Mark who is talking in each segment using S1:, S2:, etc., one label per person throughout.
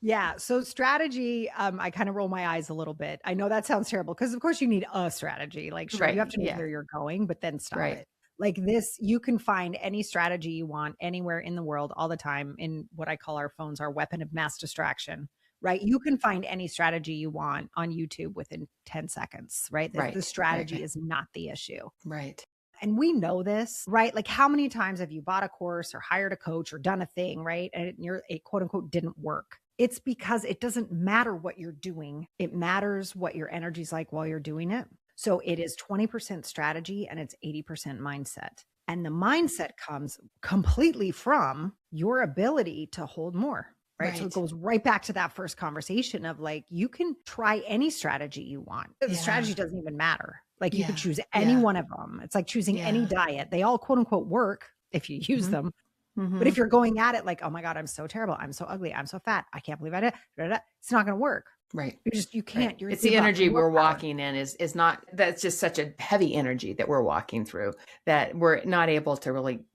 S1: Yeah. So strategy, I kind of roll my eyes a little bit. I know that sounds terrible because of course you need a strategy. Like, sure, you
S2: Right.
S1: have to know
S2: Yeah.
S1: where you're going, but then stop
S2: Right.
S1: it. Like this, you can find any strategy you want anywhere in the world all the time in what I call our phones, our weapon of mass distraction, right? You can find any strategy you want on YouTube within 10 seconds, right? The
S2: Right. Right.
S1: strategy is not the issue.
S2: Right.
S1: And we know this, right? Like how many times have you bought a course or hired a coach or done a thing, right? And it quote unquote didn't work. It's because it doesn't matter what you're doing. It matters what your energy's like while you're doing it. So it is 20% strategy and it's 80% mindset. And the mindset comes completely from your ability to hold more, right? So it
S2: Right.
S1: goes right back to that first conversation of like, you can try any strategy you want. The
S2: Yeah.
S1: strategy doesn't even matter. Like you could
S2: Yeah.
S1: choose any
S2: Yeah.
S1: one of them. It's like choosing any
S2: Yeah.
S1: diet. They all quote unquote work if you use
S2: Hmm.
S1: them. But
S2: Hmm.
S1: if you're going at it like, oh my God, I'm so terrible. I'm so ugly. I'm so fat. I can't believe I did. It's not going to work.
S2: Right.
S1: You
S2: Right.
S1: can't, you
S2: It's the
S1: give up
S2: energy
S1: your
S2: we're
S1: willpower.
S2: walking in is not, that's just such a heavy energy that we're walking through that we're not able to really,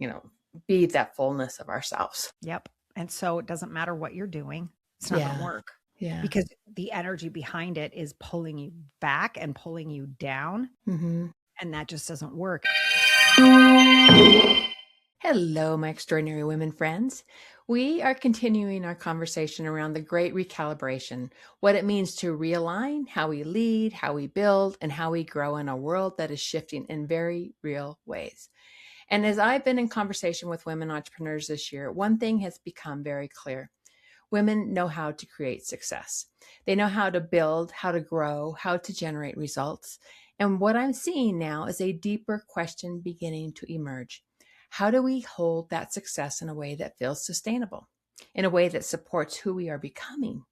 S2: be that fullness of ourselves.
S1: Yep. And so it doesn't matter what you're doing. It's not going to
S2: Yeah.
S1: work
S2: Yeah.
S1: because the energy behind it is pulling you back and pulling you down.
S2: Hmm.
S1: And that just doesn't work.
S2: Hello, my extraordinary women friends. We are continuing our conversation around the great recalibration, what it means to realign, how we lead, how we build, and how we grow in a world that is shifting in very real ways. And as I've been in conversation with women entrepreneurs this year, one thing has become very clear. Women know how to create success. They know how to build, how to grow, how to generate results. And what I'm seeing now is a deeper question beginning to emerge. How do we hold that success in a way that feels sustainable, in a way that supports who we are becoming,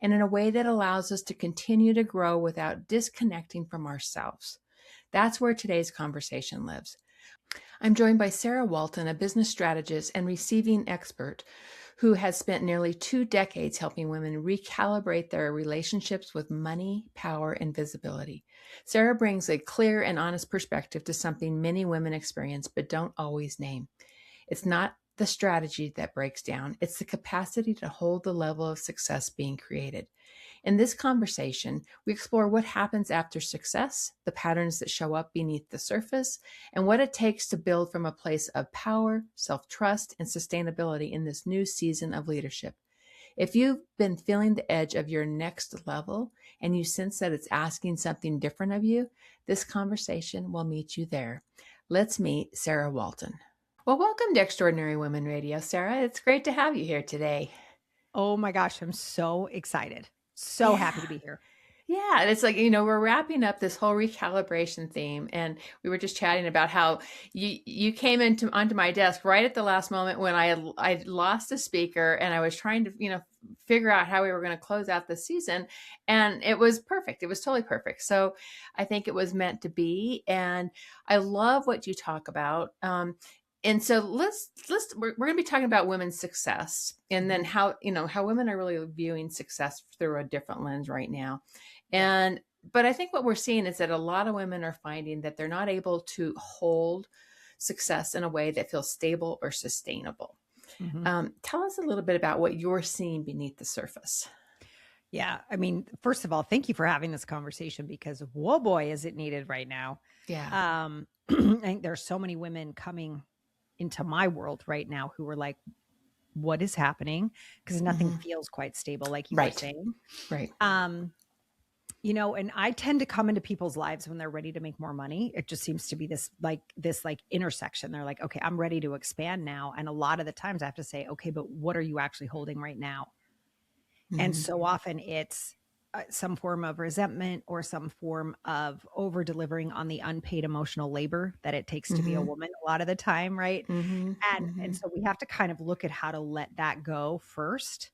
S2: and in a way that allows us to continue to grow without disconnecting from ourselves? That's where today's conversation lives. I'm joined by Sarah Walton, a business strategist and receiving expert who has spent nearly 2 decades helping women recalibrate their relationships with money, power, and visibility. Sarah brings a clear and honest perspective to something many women experience but don't always name. It's not the strategy that breaks down, it's the capacity to hold the level of success being created. In this conversation, we explore what happens after success, the patterns that show up beneath the surface, and what it takes to build from a place of power, self-trust, and sustainability in this new season of leadership. If you've been feeling the edge of your next level and you sense that it's asking something different of you, this conversation will meet you there. Let's meet Sarah Walton. Well, welcome to Extraordinary Women Radio, Sarah. It's great to have you here today.
S1: Oh my gosh. I'm so excited. So happy
S2: Yeah.
S1: to be here.
S2: Yeah, and it's like, we're wrapping up this whole recalibration theme, and we were just chatting about how you came onto my desk right at the last moment when I lost a speaker and I was trying to, figure out how we were going to close out the season, and it was perfect. It was totally perfect. So I think it was meant to be, and I love what you talk about. And so we're going to be talking about women's success, and then how women are really viewing success through a different lens right now.
S1: Yes.
S2: But I think what we're seeing is that a lot of women are finding that they're not able to hold success in a way that feels stable or sustainable.
S1: Mhm.
S2: Tell us a little bit about what you're seeing beneath the surface.
S1: Yeah. I mean, first of all, thank you for having this conversation because whoa boy, is it needed right now.
S2: Yeah.
S1: I think there's so many women coming into my world right now who are like, what is happening? Because nothing
S2: Hmm.
S1: feels quite stable, like you were
S2: Right.
S1: saying.
S2: Right.
S1: Um, and I tend to come into people's lives when they're ready to make more money. It just seems to be this intersection. They're like, okay, I'm ready to expand now. And a lot of the times I have to say, okay, but what are you actually holding right now? And
S2: Hmm.
S1: so often it's some form of resentment or some form of over delivering on the unpaid emotional labor that it takes to be a
S2: Hmm.
S1: woman a lot of the time, right?
S2: Hmm.
S1: And
S2: Hmm.
S1: so we have to kind of look at how to let that go first.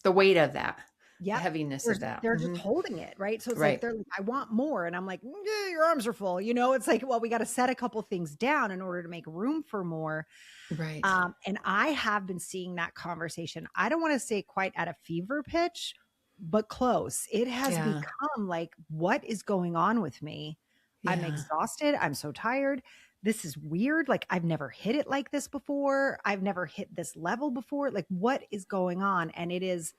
S2: The weight of that, the
S1: Yep.
S2: heaviness of that.
S1: They're just
S2: Hmm.
S1: holding it, right? So it's like
S2: Right.
S1: they're like, I want more. And I'm like, your arms are full. It's like, well, we got to set a couple things down in order to make room for more.
S2: Right.
S1: And I have been seeing that conversation. I don't want to say quite at a fever pitch, but close. It has
S2: Yeah.
S1: become like, what is going on with me? I'm
S2: Yeah.
S1: exhausted. I'm so tired. This is weird. Like, I've never hit it like this before. I've never hit this level before. Like, what is going on? And it is,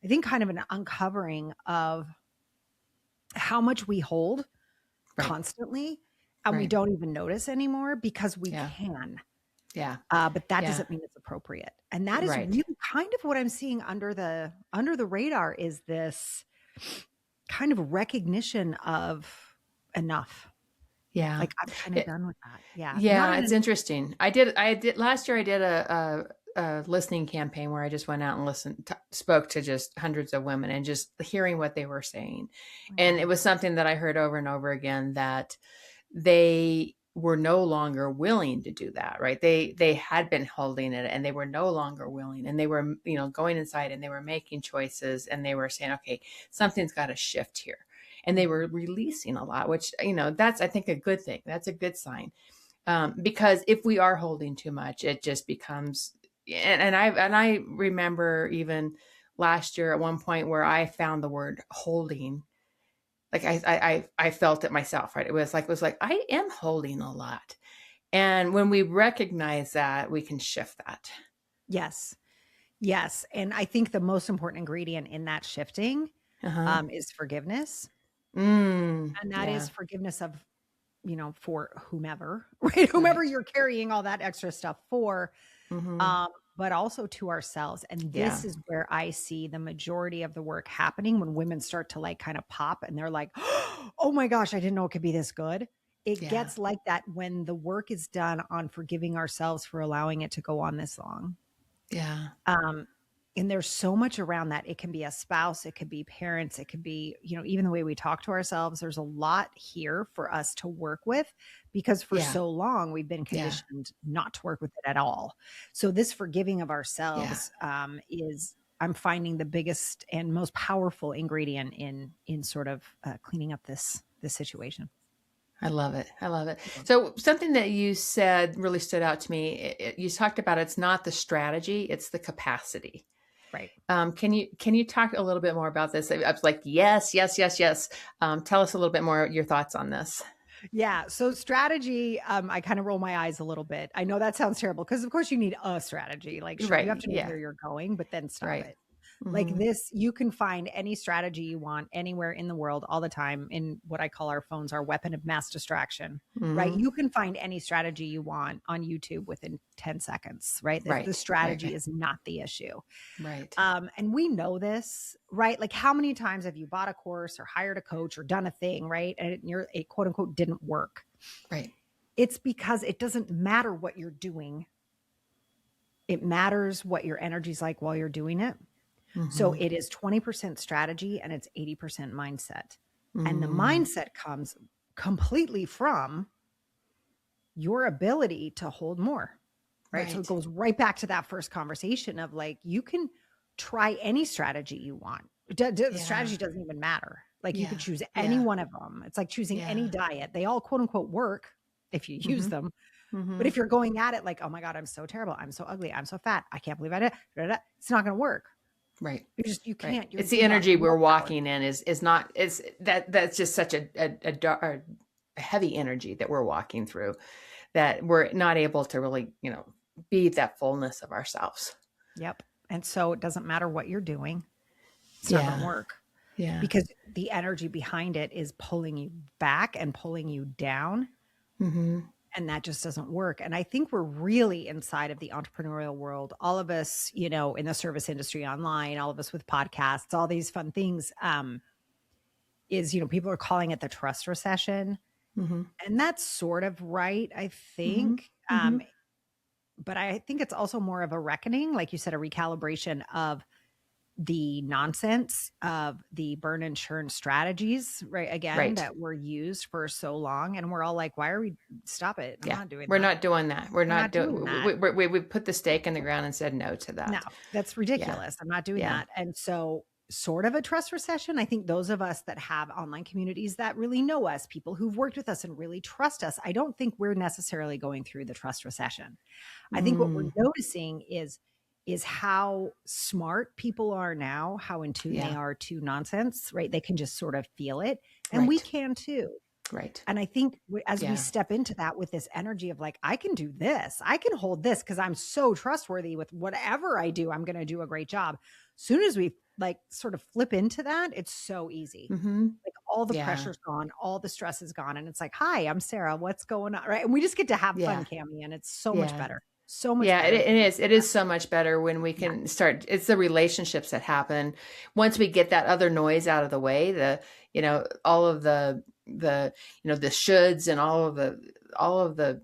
S1: I think kind of an uncovering of how much we hold
S2: Right.
S1: constantly and we
S2: Right.
S1: don't even notice anymore because we
S2: Yeah.
S1: can.
S2: Yeah.
S1: But that
S2: Yeah.
S1: doesn't mean it's appropriate. And that is
S2: Right.
S1: really kind of what I'm seeing under the radar is this kind of recognition of enough.
S2: Yeah.
S1: Like I'm kind of
S2: It,
S1: done with that. Yeah. Not
S2: yeah,
S1: in
S2: it's interesting. I did last year. I did a listening campaign where I just went out and spoke to just hundreds of women and just hearing what they were saying. And it was something that I heard over and over again, that they were no longer willing to do that, right? They had been holding it and they were no longer willing, and they were, going inside and they were making choices and they were saying, okay, something's got to shift here. And they were releasing a lot, which, that's, I think, a good thing. That's a good sign. Because if we are holding too much, it just becomes, and I remember even last year at one point where I found the word holding, like I felt it myself, right? It was like I am holding a lot. And when we recognize that, we can shift that.
S1: Yes. Yes. And I think the most important ingredient in that shifting is forgiveness. And that is
S2: Yeah.
S1: forgiveness of, for whomever, right? Whomever
S2: Right.
S1: you're carrying all that extra stuff for,
S2: Mm-hmm.
S1: but also to ourselves. And
S2: Yeah.
S1: this is where I see the majority of the work happening when women start to like kind of pop and they're like, oh my gosh, I didn't know it could be this good. It
S2: Yeah.
S1: gets like that when the work is done on forgiving ourselves for allowing it to go on this long.
S2: Yeah.
S1: Um, and there's so much around that. It can be a spouse, it could be parents, it could be, even the way we talk to ourselves. There's a lot here for us to work with because for
S2: Yeah.
S1: so long we've been
S2: Yeah.
S1: conditioned not to work with it at all. So this forgiving of
S2: Yeah.
S1: ourselves is, I'm finding, the biggest and most powerful ingredient in sort of cleaning up this situation.
S2: I love it. I love it. So something that you said really stood out to me. You talked about it's not the strategy, it's the capacity.
S1: Right.
S2: Can you talk a little bit more about this? I was like, yes, yes, yes, yes. Tell us a little bit more your thoughts on this.
S1: Yeah. So strategy, I kind of roll my eyes a little bit. I know that sounds terrible because of course you need a strategy. Like, sure, you have
S2: Right.
S1: to know
S2: Yeah.
S1: where you're going, but then stop
S2: Right.
S1: it. Like
S2: Mm-hmm.
S1: this, you can find any strategy you want anywhere in the world all the time in what I call our phones, our weapon of mass distraction, right?
S2: Mm-hmm.
S1: You can find any strategy you want on YouTube within 10 seconds, right? The
S2: Right.
S1: strategy
S2: Right.
S1: is not the issue.
S2: Right.
S1: And we know this, right? Like how many times have you bought a course or hired a coach or done a thing, right? And it quote unquote didn't work.
S2: Right.
S1: It's because it doesn't matter what you're doing. It matters what your energy's like while you're doing it. So
S2: Mm-hmm.
S1: it is 20% strategy and it's 80% mindset. And the
S2: Mm-hmm.
S1: mindset comes completely from your ability to hold more, right? So it
S2: Right.
S1: goes right back to that first conversation of like, you can try any strategy you want. The
S2: Yeah.
S1: strategy doesn't even matter. Like you
S2: Yeah.
S1: could choose any
S2: Yeah.
S1: one of them. It's like choosing any
S2: Yeah.
S1: diet. They all quote unquote work if you use
S2: Mm-hmm.
S1: them. But
S2: Mm-hmm.
S1: if you're going at it like, oh my God, I'm so terrible. I'm so ugly. I'm so fat. I can't believe I did. It's not going to work.
S2: Right.
S1: You
S2: Right.
S1: can't.
S2: It's the
S1: You got
S2: energy
S1: no
S2: we're
S1: power.
S2: walking in is not, is that's just such a heavy energy that we're walking through, that we're not able to really, be that fullness of ourselves.
S1: Yep. And so it doesn't matter what you're doing. It's not going to
S2: Yeah.
S1: work
S2: Yeah.
S1: because the energy behind it is pulling you back and pulling you down.
S2: Mm-hmm.
S1: And that just doesn't work. And I think we're really inside of the entrepreneurial world. All of us, in the service industry online, all of us with podcasts, all these fun things, people are calling it the trust recession.
S2: Mm-hmm.
S1: And that's sort of right, I
S2: Mm-hmm.
S1: think.
S2: Mm-hmm.
S1: But I think it's also more of a reckoning, like you said, a recalibration of the nonsense of the burn and churn strategies, right? Again,
S2: Right.
S1: that were used for so long. And we're all like, why are we, stop it? I'm
S2: Yeah.
S1: not doing
S2: We're
S1: that.
S2: not doing that. We're
S1: We're
S2: not
S1: not doing
S2: doing,
S1: that.
S2: we put the stake in the ground and said no to
S1: No,
S2: that.
S1: that's
S2: Yeah.
S1: ridiculous. I'm not doing
S2: Yeah.
S1: that. And so sort of a trust recession. I think those of us that have online communities that really know us, people who've worked with us and really trust us, I don't think we're necessarily going through the trust recession. I think what we're
S2: Mm.
S1: noticing is how smart people are now, how in tune they
S2: Yeah.
S1: are to nonsense, right? They can just sort of feel it. And we
S2: Right.
S1: can too.
S2: Right.
S1: And I think as we
S2: Yeah.
S1: step into that with this energy of like, I can do this, I can hold this because I'm so trustworthy with whatever I do, I'm going to do a great job. Soon as we like sort of flip into that, it's so easy.
S2: Mm-hmm.
S1: Like all the
S2: Yeah.
S1: pressure's gone, all the stress is gone. And it's like, hi, I'm Sarah. What's going on? Right. And we just get to have fun,
S2: Yeah.
S1: Cami. And it's so much
S2: Yeah.
S1: better. So much
S2: Yeah,
S1: better.
S2: it is. It is so much better when we
S1: Yeah.
S2: can start. It's the relationships that happen once we get that other noise out of the way. All of the shoulds and all of the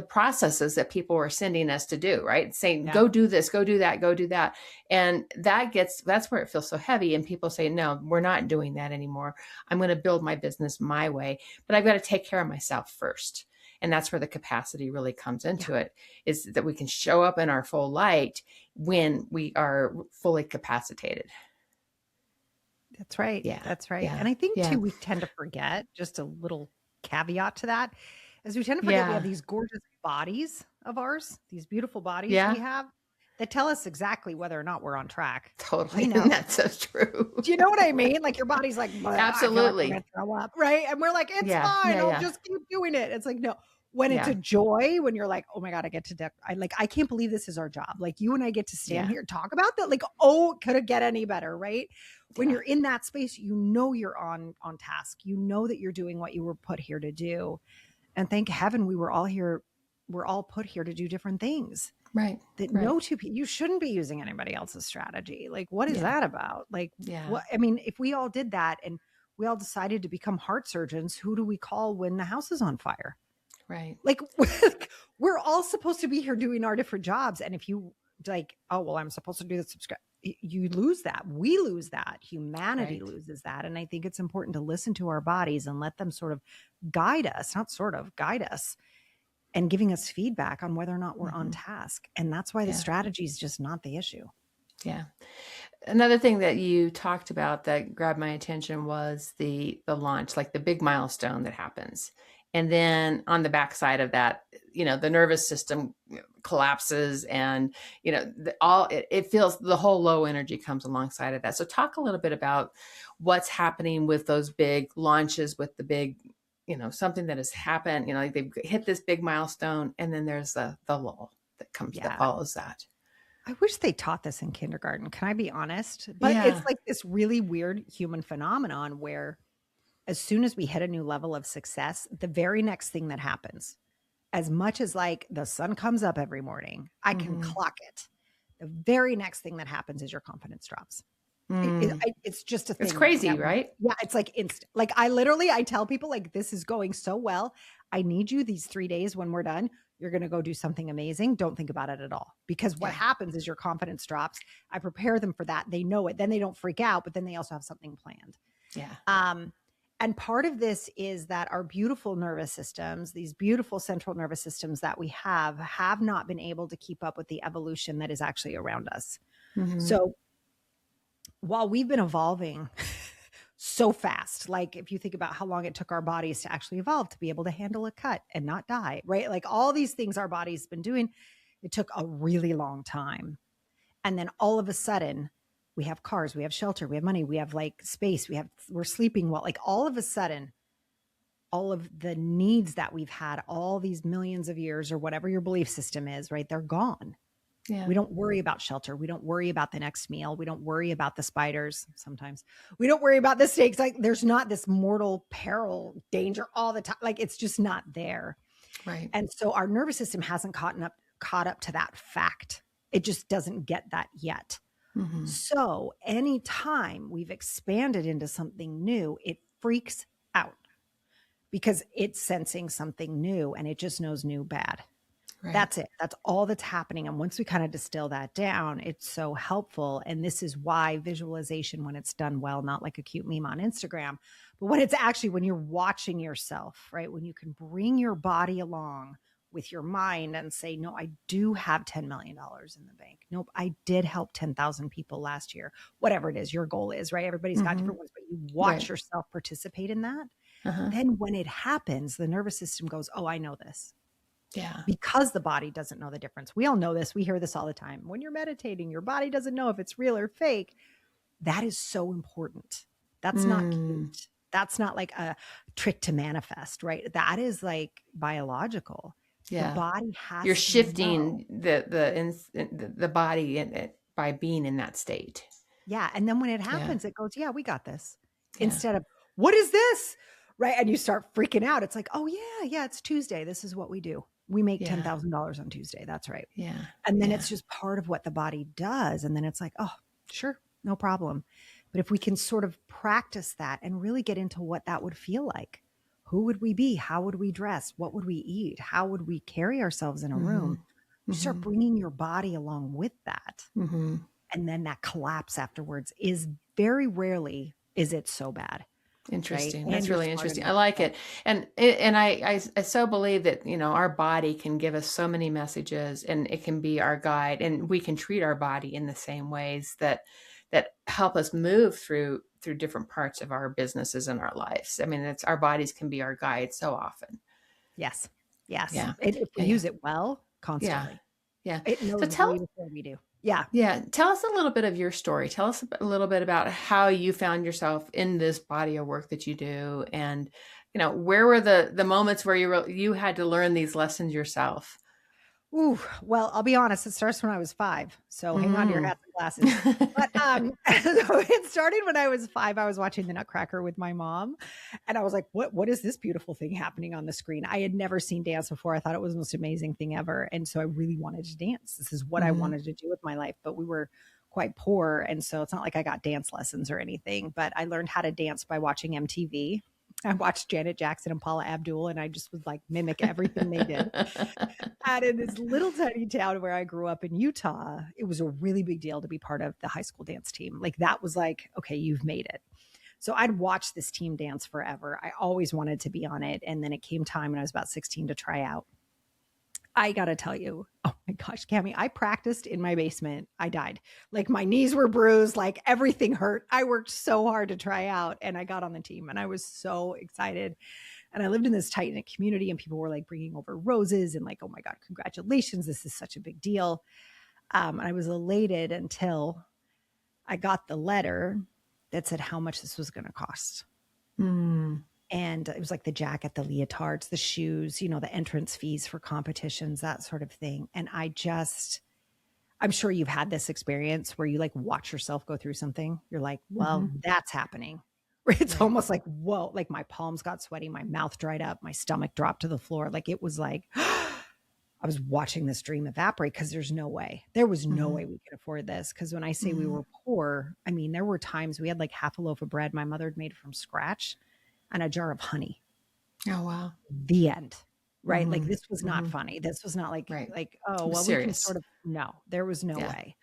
S2: processes that people are sending us to do, right? Saying,
S1: Yeah.
S2: go do this, go do that, go do that. And that's where it feels so heavy. And people say, no, we're not doing that anymore. I'm going to build my business my way, but I've got to take care of myself first. And that's where the capacity really comes into it, is that we can show up in our full light when we are fully capacitated.
S1: That's right.
S2: Yeah.
S1: That's right.
S2: Yeah.
S1: And I think
S2: Yeah.
S1: too, we tend to forget, just a little caveat to that, is we tend to forget we have
S2: Yeah.
S1: these gorgeous bodies of ours, these beautiful bodies we
S2: Yeah.
S1: have that tell us exactly whether or not we're on track.
S2: Totally.
S1: We know.
S2: That's so true.
S1: Do you know what I mean? Like your body's like, I feel like I'm
S2: Absolutely.
S1: gonna throw up, right? And we're like, it's
S2: Yeah.
S1: fine.
S2: Yeah.
S1: I'll
S2: Yeah.
S1: just keep doing it. It's like, no. When it's a
S2: Yeah.
S1: joy, when you're like, oh my God, I get to deck. I can't believe this is our job. Like you and I get to stand
S2: Yeah.
S1: here and talk about that. Like, oh, could it get any better, right? When
S2: Yeah.
S1: you're in that space, you know you're on task. You know that you're doing what you were put here to do. And thank heaven we're all put here to do different things.
S2: Right.
S1: That
S2: Right.
S1: no two people, you shouldn't be using anybody else's strategy. Like, what is
S2: Yeah.
S1: that about? Like,
S2: Yeah.
S1: what? I mean, if we all did that and we all decided to become heart surgeons, who do we call when the house is on fire?
S2: Right.
S1: Like, we're all supposed to be here doing our different jobs. And if you like, oh, well, I'm supposed to do the subscribe, you lose that. We lose that. Humanity
S2: Right.
S1: loses that. And I think it's important to listen to our bodies and let them sort of guide us, not sort of guide us, and giving us feedback on whether or not we're on task. And that's why the
S2: Yeah.
S1: strategy is just not the issue.
S2: Yeah. Another thing that you talked about that grabbed my attention was the launch, like the big milestone that happens. And then on the backside of that, the nervous system collapses, and it feels, the whole low energy comes alongside of that. So talk a little bit about what's happening with those big launches, with the big, something that has happened, like they've hit this big milestone, and then there's the lull that comes, that follows that.
S1: I wish they taught this in kindergarten. Can I be honest? But it's like this really weird human phenomenon where as soon as we hit a new level of success, the very next thing that happens, as much as like the sun comes up every morning, I can clock it. The very next thing that happens is your confidence drops. It's just a thing.
S2: It's crazy, right?
S1: Yeah, it's like instant. Like I tell people like, this is going so well. I need you these 3 days when we're done. You're going to go do something amazing. Don't think about it at all. Because what happens is your confidence drops. I prepare them for that. They know it. Then they don't freak out, but then they also have something planned.
S2: Yeah.
S1: And part of this is that our beautiful nervous systems, these beautiful central nervous systems that we have not been able to keep up with the evolution that is actually around us. So while we've been evolving so fast, like if you think about how long it took our bodies to actually evolve to be able to handle a cut and not die, right? Like all these things our body's been doing, it took a really long time. And then all of a sudden, we have cars, we have shelter, we have money, we have like space, we're sleeping well. Like all of a sudden, all of the needs that we've had all these millions of years or whatever your belief system is, right? They're gone.
S2: Yeah.
S1: We don't worry about shelter. We don't worry about the next meal. We don't worry about the spiders. Sometimes we don't worry about the snakes. Like there's not this mortal peril danger all the time. Like it's just not there.
S2: Right.
S1: And so our nervous system hasn't caught up to that fact. It just doesn't get that yet. So anytime we've expanded into something new, it freaks out because it's sensing something new and it just knows new bad. Right. That's it. That's all that's happening. And once we kind of distill that down, it's so helpful. And this is why visualization, when it's done well, not like a cute meme on Instagram, but when it's actually, when you're watching yourself, right? When you can bring your body along with your mind and say, no, I do have $10 million in the bank. Nope, I did help 10,000 people last year. Whatever it is, your goal is, right? Everybody's got different ones, but you watch yourself participate in that. Then when it happens, the nervous system goes, oh, I know this.
S2: Yeah.
S1: Because the body doesn't know the difference. We all know this. We hear this all the time. When you're meditating, your body doesn't know if it's real or fake. That is so important. That's not cute. That's not like a trick to manifest, right? That is like biological.
S2: Yeah.
S1: The body has
S2: You're
S1: to
S2: shifting
S1: know.
S2: the body by being in that state.
S1: Yeah. And then when it
S2: Yeah.
S1: happens, it goes, yeah, we got this.
S2: Yeah.
S1: Instead of, what is this? Right. And you start freaking out. It's like, oh, yeah, it's Tuesday. This is what we do. We make
S2: Yeah.
S1: $10,000 on Tuesday. That's right.
S2: Yeah.
S1: And then
S2: Yeah.
S1: it's just part of what the body does. And then it's like, oh, sure, no problem. But if we can sort of practice that and really get into what that would feel like, who would we be? How would we dress? What would we eat? How would we carry ourselves in a room? You start bringing your body along with that. And then that collapse afterwards is very rarely, is it so bad?
S2: Interesting.
S1: Right?
S2: That's really interesting. I like it. And I so believe that, our body can give us so many messages, and it can be our guide, and we can treat our body in the same ways that help us move through different parts of our businesses and our lives. I mean, it's our bodies can be our guide so often.
S1: Yes.
S2: Yeah.
S1: If we use it well, constantly.
S2: Yeah.
S1: It knows way before we do. Yeah.
S2: Yeah. Tell us a little bit of your story. Tell us a little bit about how you found yourself in this body of work that you do. And, where were the moments where you had to learn these lessons yourself?
S1: Ooh, well, I'll be honest, it starts when I was 5. So hang on to your hats and glasses. But so it started when I was 5. I was watching The Nutcracker with my mom. And I was like, what is this beautiful thing happening on the screen? I had never seen dance before. I thought it was the most amazing thing ever. And so I really wanted to dance. This is what I wanted to do with my life. But we were quite poor. And so it's not like I got dance lessons or anything. But I learned how to dance by watching MTV. I watched Janet Jackson and Paula Abdul, and I just would like mimic everything they did. And in this little tiny town where I grew up in Utah, it was a really big deal to be part of the high school dance team. Like that was like, okay, you've made it. So I'd watched this team dance forever. I always wanted to be on it. And then it came time when I was about 16 to try out. I got to tell you, oh my gosh, Cammie, I practiced in my basement. I died. Like my knees were bruised, like everything hurt. I worked so hard to try out, and I got on the team, and I was so excited. And I lived in this tight knit community, and people were like bringing over roses and like, oh my God, congratulations. This is such a big deal. And I was elated until I got the letter that said how much this was going to cost. And it was like the jacket, the leotards, the shoes, the entrance fees for competitions, that sort of thing. And I'm sure you've had this experience where you like watch yourself go through something. You're like, well, that's happening. It's almost like, whoa, like my palms got sweaty, my mouth dried up, my stomach dropped to the floor. Like it was like, I was watching this dream evaporate because there was no way we could afford this. Because when I say we were poor, I mean, there were times we had like half a loaf of bread my mother had made from scratch and a jar of honey.
S2: Oh, wow.
S1: The end. Right. Like this was not funny. This was not like, oh, well,
S2: serious.
S1: We can sort of, no, there was no way.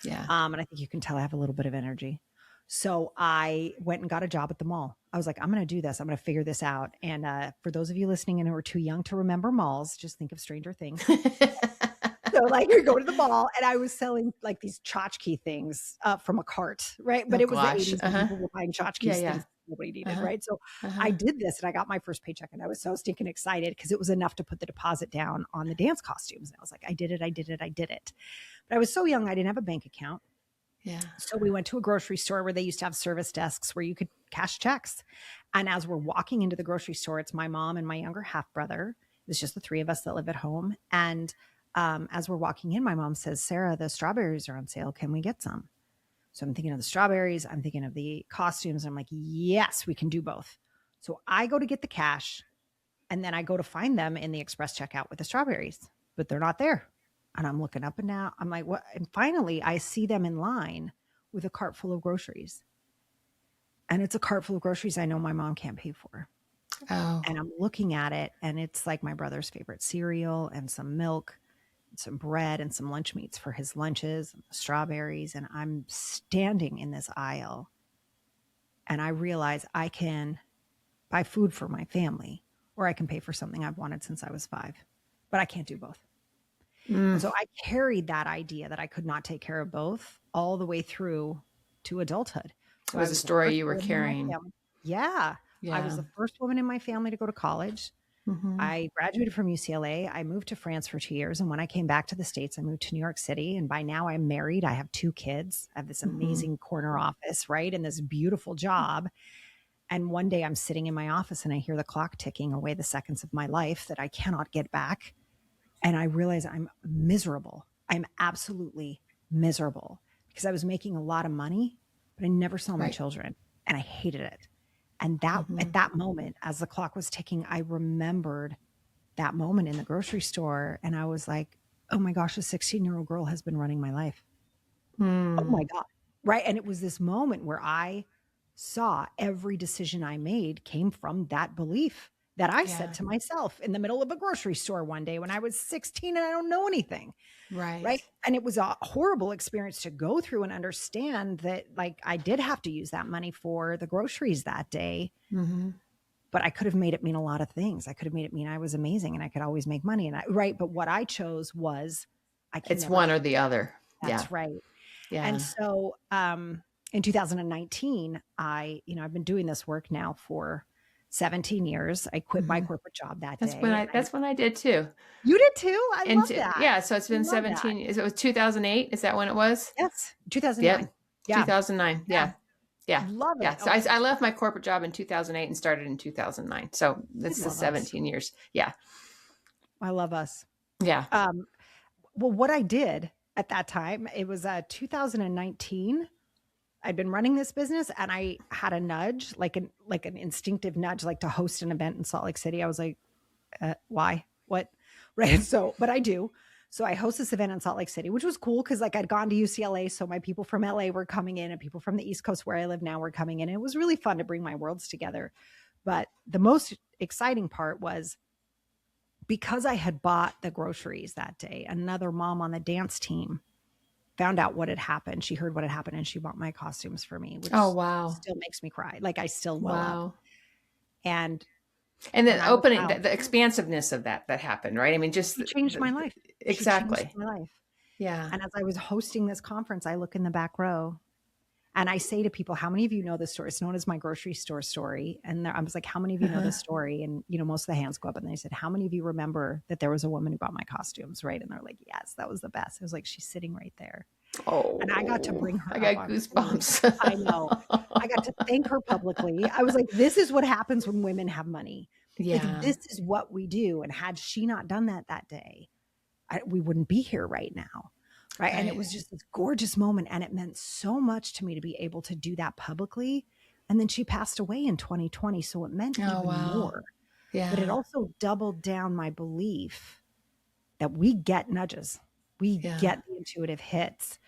S2: Yeah.
S1: And I think you can tell I have a little bit of energy. So I went and got a job at the mall. I was like, I'm going to do this. I'm going to figure this out. And for those of you listening and who are too young to remember malls, just think of Stranger Things. So like you go to the mall, and I was selling like these tchotchke things from a cart, right? But it was the 80s and people were buying tchotchkes. Things nobody needed, right? So I did this, and I got my first paycheck, and I was so stinking excited because it was enough to put the deposit down on the dance costumes. And I was like, I did it. But I was so young, I didn't have a bank account.
S2: Yeah.
S1: So we went to a grocery store where they used to have service desks where you could cash checks. And as we're walking into the grocery store, it's my mom and my younger half brother. It's just the 3 of us that live at home. And as we're walking in, my mom says, Sarah, the strawberries are on sale. Can we get some? So I'm thinking of the strawberries. I'm thinking of the costumes. I'm like, yes, we can do both. So I go to get the cash, and then I go to find them in the express checkout with the strawberries, but they're not there. And I'm looking up and down. I'm like, what? And finally I see them in line with a cart full of groceries. And it's a cart full of groceries I know my mom can't pay for.
S2: Oh.
S1: And I'm looking at it, and it's like my brother's favorite cereal and some milk, some bread and some lunch meats for his lunches, and strawberries. And I'm standing in this aisle, and I realize I can buy food for my family, or I can pay for something I've wanted since I was 5, but I can't do both. And so I carried that idea that I could not take care of both all the way through to adulthood. So
S2: it was a story you were carrying.
S1: Yeah. I was the first woman in my family to go to college. I graduated from UCLA. I moved to France for 2 years. And when I came back to the States, I moved to New York City. And by now I'm married. I have 2 kids. I have this amazing corner office, right? And this beautiful job. And one day I'm sitting in my office, and I hear the clock ticking away the seconds of my life that I cannot get back. And I realize I'm miserable. I'm absolutely miserable because I was making a lot of money, but I never saw my
S2: Right.
S1: children, and I hated it. And that at that moment, as the clock was ticking, I remembered that moment in the grocery store, and I was like, oh my gosh, a 16-year-old girl has been running my life. Oh my God. Right. And it was this moment where I saw every decision I made came from that belief that I said
S2: Yeah.
S1: to myself in the middle of a grocery store one day when I was 16 and I don't know anything. Right.
S2: Right.
S1: And it was a horrible experience to go through and understand that, like, I did have to use that money for the groceries that day, but I could have made it mean a lot of things. I could have made it mean I was amazing and I could always make money. Right. But what I chose was I can
S2: It's
S1: never.
S2: one or the other. Yeah.
S1: That's right. And
S2: Yeah.
S1: so in 2019, I've been doing this work now for 17 years. I quit my corporate job that day.
S2: That's when I did too.
S1: You did too? I
S2: And
S1: love that.
S2: yeah, so it's been
S1: I love that.
S2: 17. Is it was 2008? Is that when it was?
S1: Yes, 2009.
S2: Yep.
S1: Yeah.
S2: 2009. Yeah. Yeah.
S1: Love
S2: Yeah.
S1: it.
S2: So I left my corporate job in 2008 and started in 2009. So this is 17 years. Yeah.
S1: I love us.
S2: Yeah.
S1: Well, what I did at that time, it was 2019. I'd been running this business and I had a nudge, like an instinctive nudge, like to host an event in Salt Lake City. I was like, why? What? Right. So, but I do. So I host this event in Salt Lake City, which was cool because, like, I'd gone to UCLA. So my people from LA were coming in and people from the East Coast where I live now were coming in. It was really fun to bring my worlds together. But the most exciting part was because I had bought the groceries that day, another mom on the dance team found out what had happened. She heard what had happened and she bought my costumes for me, which still makes me cry. Like, I still well up. And
S2: the opening, the expansiveness of that happened, right? I mean, just
S1: it changed my life.
S2: Exactly.
S1: Changed my life.
S2: Yeah.
S1: And as I was hosting this conference, I look in the back row and I say to people, how many of you know this story? It's known as my grocery store story. And I was like, how many of you know this story? And, most of the hands go up and they said, how many of you remember that there was a woman who bought my costumes? Right. And they're like, yes, that was the best. It was like, she's sitting right there. Oh, and I got to bring her.
S2: I got goosebumps.
S1: I know. I got to thank her publicly. I was like, this is what happens when women have money.
S2: Yeah.
S1: Like, this is what we do. And had she not done that day, we wouldn't be here right now. Right. And it was just this gorgeous moment. And it meant so much to me to be able to do that publicly. And then she passed away in 2020. So it meant even more. Yeah. But it also doubled down my belief that we get nudges. We get the intuitive hits.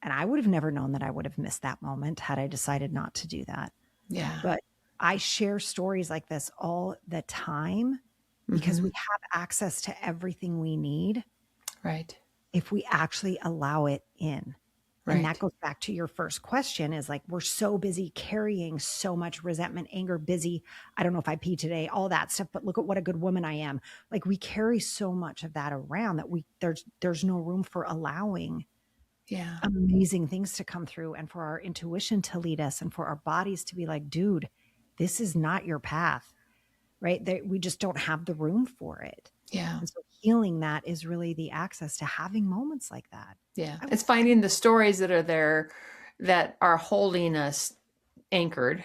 S1: And I would have never known that I would have missed that moment had I decided not to do that.
S2: Yeah.
S1: But I share stories like this all the time because we have access to everything we need.
S2: Right.
S1: If we actually allow it in.
S2: Right.
S1: And that goes back to your first question, is like, we're so busy carrying so much resentment, anger, busy. I don't know if I pee today, all that stuff, but look at what a good woman I am. Like, we carry so much of that around that there's no room for allowing amazing things to come through and for our intuition to lead us and for our bodies to be like, dude, this is not your path, right? We just don't have the room for it.
S2: Yeah.
S1: And so healing that is really the access to having moments like that.
S2: Yeah. It's finding the stories that are there that are holding us anchored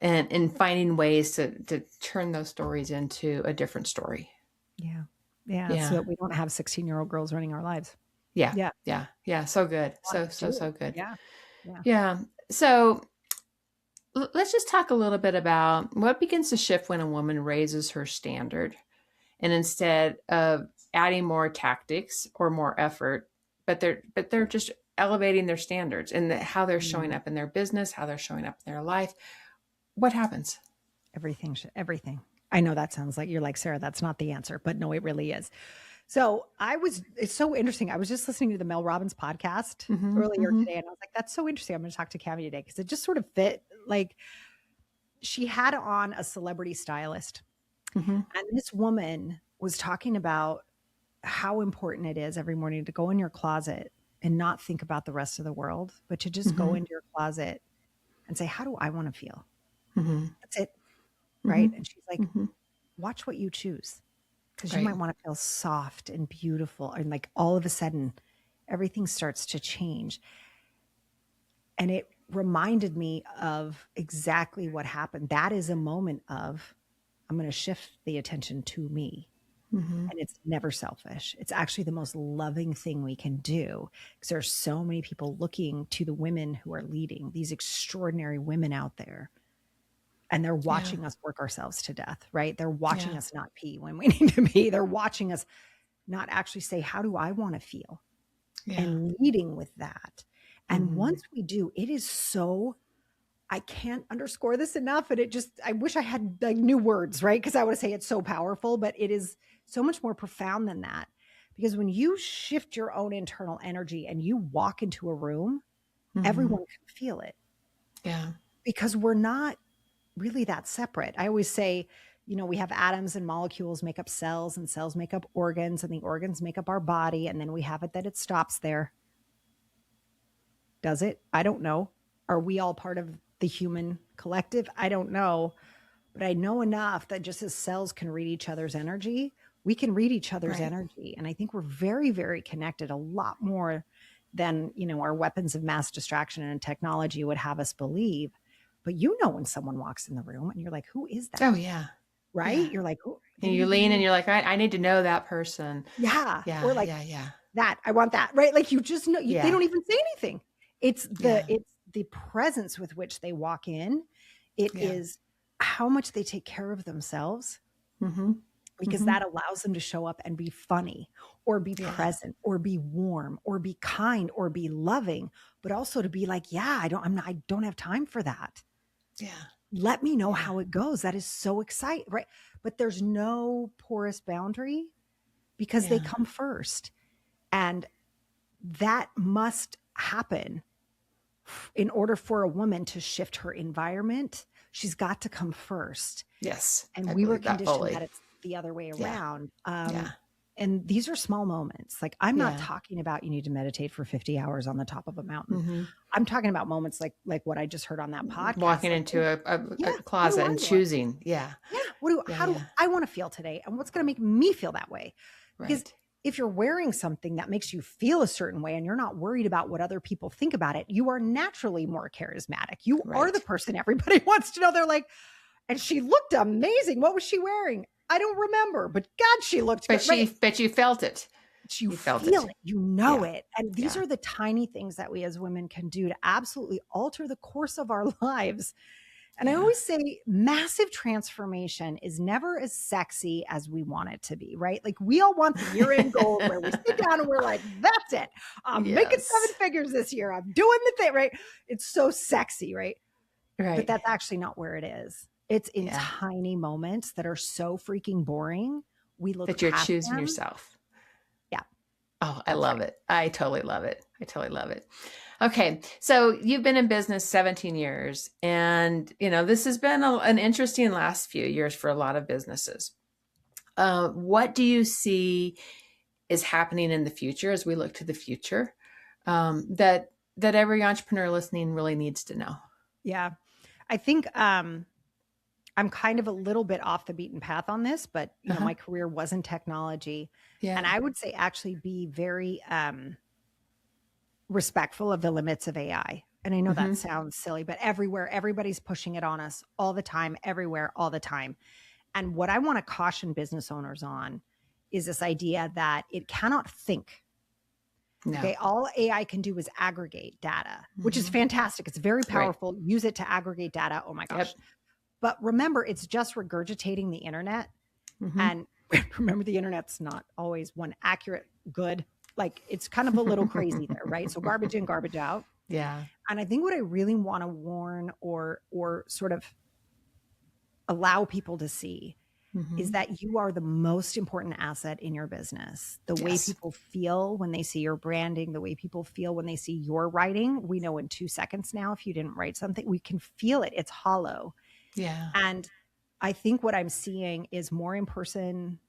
S2: and finding ways to turn those stories into a different story.
S1: Yeah. Yeah. So that we don't have 16-year-old girls running our lives.
S2: Yeah. Yeah. Yeah. Yeah. So good. So good.
S1: Yeah.
S2: Yeah. So let's just talk a little bit about what begins to shift when a woman raises her standard. And instead of adding more tactics or more effort, but they're just elevating their standards and how they're showing up in their business, how they're showing up in their life. What happens?
S1: Everything. I know that sounds like you're like, Sarah, that's not the answer, but no, it really is. So it's so interesting. I was just listening to the Mel Robbins podcast earlier today, and I was like, that's so interesting. I'm going to talk to Cami today because it just sort of fit. Like, she had on a celebrity stylist. And this woman was talking about how important it is every morning to go in your closet and not think about the rest of the world, but to just go into your closet and say, how do I want to feel? That's it. Right. And she's like, watch what you choose, because you might want to feel soft and beautiful. And like, all of a sudden, everything starts to change. And it reminded me of exactly what happened. That is a moment of, I'm going to shift the attention to me. And it's never selfish. It's actually the most loving thing we can do, because there's so many people looking to the women who are leading, these extraordinary women out there. And they're watching us work ourselves to death, right? They're watching us not pee when we need to pee. They're watching us not actually say, how do I want to feel? And leading with that. And once we do, it is so, I can't underscore this enough. And I wish I had like new words, right? Because I would say it's so powerful, but it is so much more profound than that. Because when you shift your own internal energy and you walk into a room, everyone can feel it.
S2: Yeah.
S1: Because we're not really that separate. I always say, we have atoms and molecules make up cells, and cells make up organs, and the organs make up our body. And then we have it that it stops there. Does it? I don't know. Are we all part of the human collective? I don't know. But I know enough that just as cells can read each other's energy, we can read each other's energy. And I think we're very, very connected, a lot more than, our weapons of mass distraction and technology would have us believe. But when someone walks in the room and you're like, who is that?
S2: Oh, yeah.
S1: Right?
S2: Yeah.
S1: You're like, who?
S2: And you lean and you're like, I need to know that person.
S1: Yeah.
S2: Yeah.
S1: Or like, that, I want that. Right? Like you just know, they don't even say anything. It's the presence with which they walk in. It is how much they take care of themselves, because that allows them to show up and be funny or be present or be warm or be kind or be loving, but also to be like, I don't have time for that.
S2: Yeah.
S1: Let me know how it goes. That is so exciting. Right. But there's no porous boundary because they come first. And that must happen in order for a woman to shift her environment. She's got to come first.
S2: Yes.
S1: And we were conditioned that it's the other way around. And these are small moments. Like I'm not talking about you need to meditate for 50 hours on the top of a mountain. I'm talking about moments like what I just heard on that podcast.
S2: Walking into a closet and choosing. Yeah.
S1: How do I want to feel today? And what's going to make me feel that way? Because if you're wearing something that makes you feel a certain way and you're not worried about what other people think about it, you are naturally more charismatic. You are the person everybody wants to know. They're like, and she looked amazing. What was she wearing? I don't remember, but God, she looked good.
S2: But you felt it.
S1: You felt it. You know it. And these are the tiny things that we as women can do to absolutely alter the course of our lives. And I always say massive transformation is never as sexy as we want it to be, right? Like we all want the year-end goal where we sit down and we're like, that's it. I'm making 7 figures this year. I'm doing the thing, right? It's so sexy, right? But that's actually not where it is. It's in tiny moments that are so freaking boring. We look
S2: that you're
S1: past
S2: choosing
S1: them.
S2: yourself.
S1: Yeah.
S2: Oh, I love it. I totally love it. Okay. So you've been in business 17 years and, this has been an interesting last few years for a lot of businesses. What do you see is happening in the future as we look to the future that every entrepreneur listening really needs to know?
S1: Yeah. I think, I'm kind of a little bit off the beaten path on this, but my career was in technology. Yeah. And I would say actually be very respectful of the limits of AI. And I know that sounds silly, but everywhere, everybody's pushing it on us all the time, everywhere, all the time. And what I want to caution business owners on is this idea that it cannot think. No. Okay. All AI can do is aggregate data, which is fantastic. It's very powerful. Use it to aggregate data. Oh my gosh. Yep. But remember, it's just regurgitating the internet. And remember, the internet's not always one accurate, good. Like it's kind of a little crazy there, right? So garbage in, garbage out.
S2: Yeah.
S1: And I think what I really want to warn or sort of allow people to see is that you are the most important asset in your business. The way people feel when they see your branding, the way people feel when they see your writing. We know in 2 seconds now, if you didn't write something, we can feel it. It's hollow.
S2: Yeah.
S1: And I think what I'm seeing is more in-person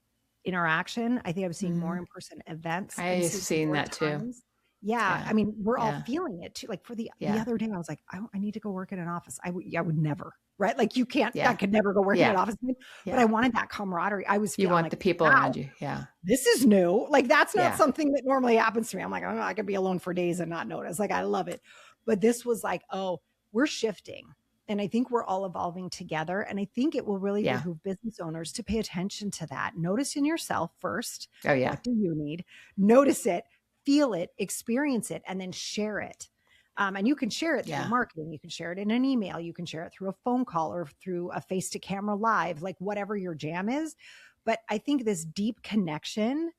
S1: interaction. I think I'm seeing more in-person events.
S2: I've seen that too.
S1: Yeah. I mean, we're all feeling it too. Like for the other day, I was like, I need to go work in an office. I would never, right? Like you can't, I could never go work in an office, but I wanted that camaraderie. I was feeling
S2: you want
S1: like,
S2: the people around you. Yeah.
S1: This is new. Like that's not something that normally happens to me. I'm like, oh, I could be alone for days and not notice. Like, I love it. But this was like, oh, we're shifting. And I think we're all evolving together. And I think it will really
S2: Yeah.
S1: behoove business owners to pay attention to that. Notice in yourself first,
S2: Oh, yeah.
S1: what do you need? Notice it, feel it, experience it, and then share it. And you can share it through
S2: Yeah.
S1: marketing. You can share it in an email. You can share it through a phone call or through a face to camera live, like whatever your jam is. But I think this deep connection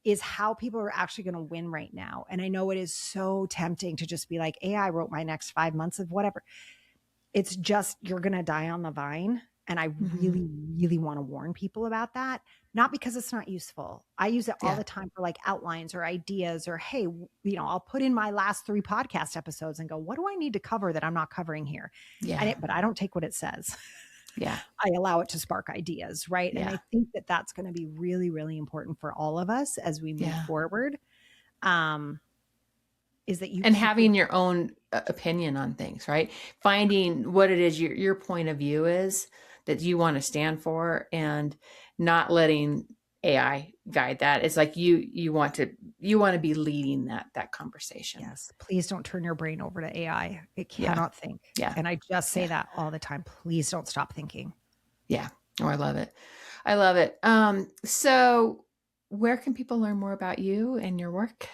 S1: is how people are actually going to win right now. And I know it is so tempting to just be like, AI wrote my next 5 months of whatever. It's just, you're going to die on the vine. And I really, really want to warn people about that. Not because it's not useful. I use it all the time for like outlines or ideas or, hey, I'll put in my last 3 podcast episodes and go, what do I need to cover that I'm not covering here?
S2: Yeah.
S1: But I don't take what it says.
S2: Yeah.
S1: I allow it to spark ideas. Right. And I think that that's going to be really, really important for all of us as we move forward. Is that you
S2: and having your own opinion on things, right? Finding what it is your point of view is that you want to stand for, and not letting AI guide that. It's like you want to be leading that conversation.
S1: Yes. Please don't turn your brain over to AI. It cannot think.
S2: Yeah.
S1: And I just say that all the time. Please don't stop thinking.
S2: Yeah. Oh, I love it. I love it. So where can people learn more about you and your work?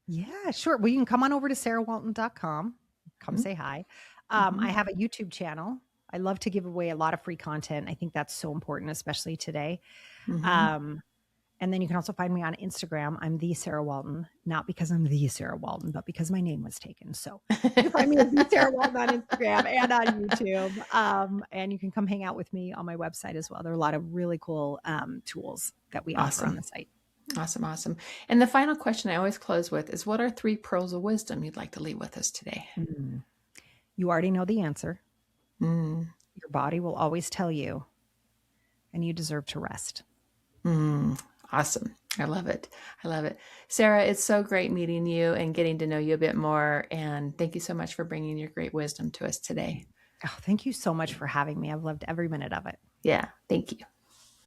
S1: Yeah, sure. Well, you can come on over to sarahwalton.com. Come say hi. I have a YouTube channel. I love to give away a lot of free content. I think that's so important, especially today. And then you can also find me on Instagram. I'm the Sarah Walton, not because I'm the Sarah Walton, but because my name was taken. So you can find me as the Sarah Walton on Instagram and on YouTube. And you can come hang out with me on my website as well. There are a lot of really cool tools that we offer on the site.
S2: Awesome. And the final question I always close with is, what are 3 pearls of wisdom you'd like to leave with us today?
S1: You already know the answer. Your body will always tell you, and you deserve to rest.
S2: Awesome. I love it. Sarah, it's so great meeting you and getting to know you a bit more. And thank you so much for bringing your great wisdom to us today.
S1: Oh, thank you so much for having me. I've loved every minute of it.
S2: Yeah. Thank you.